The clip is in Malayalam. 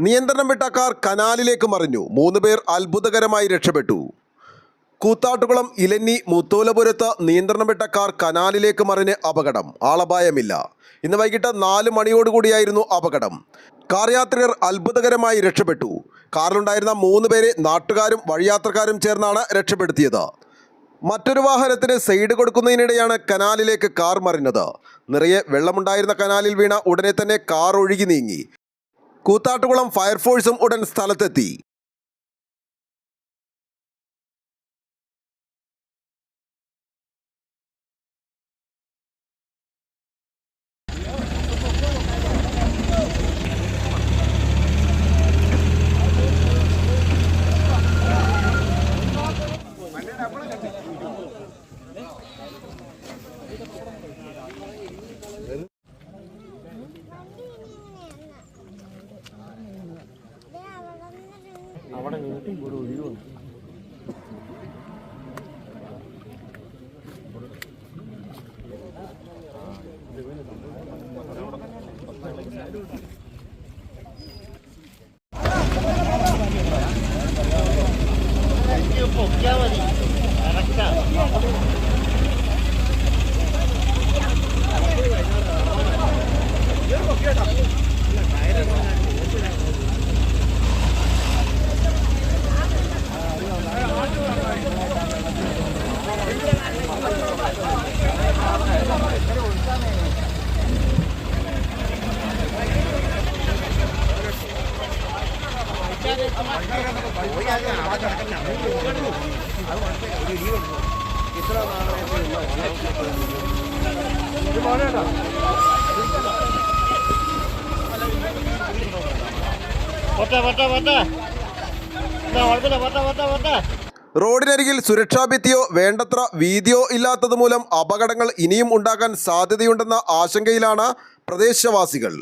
നിയന്ത്രണം വിട്ട കാർ കനാലിലേക്ക് മറിഞ്ഞു. 3 പേർ അത്ഭുതകരമായി രക്ഷപ്പെട്ടു. കൂത്താട്ടുകുളം ഇലഞ്ഞി മുത്തോലപുരത്ത് നിയന്ത്രണം വിട്ട കാർ കനാലിലേക്ക് മറിഞ്ഞ് അപകടം. ആളപായമില്ല. ഇന്ന് വൈകിട്ട് 4 മണിയോടുകൂടിയായിരുന്നു അപകടം. കാർ യാത്രികർ അത്ഭുതകരമായി രക്ഷപ്പെട്ടു. കാറിലുണ്ടായിരുന്ന 3 പേരെ നാട്ടുകാരും വഴിയാത്രക്കാരും ചേർന്നാണ് രക്ഷപ്പെടുത്തിയത്. മറ്റൊരു വാഹനത്തിന് സൈഡ് കൊടുക്കുന്നതിനിടെയാണ് കനാലിലേക്ക് കാർ മറിഞ്ഞത്. നിറയെ വെള്ളമുണ്ടായിരുന്ന കനാലിൽ വീണ ഉടനെ തന്നെ കാർ ഒഴുകി നീങ്ങി. കൂത്താട്ടുകുളം ഫയർഫോഴ്സും ഉടൻ സ്ഥലത്തെത്തി. അവിടെ നിന്നിട്ട് ഒരു ഒഴിവുണ്ട്. പൊക്കിയാൽ മതി. റോഡിനരികിൽ സുരക്ഷാഭിത്തിയോ വേണ്ടത്ര വീതിയോ ഇല്ലാത്തതുമൂലം അപകടങ്ങൾ ഇനിയും ഉണ്ടാകാൻ സാധ്യതയുണ്ടെന്ന ആശങ്കയിലാണ് പ്രദേശവാസികൾ.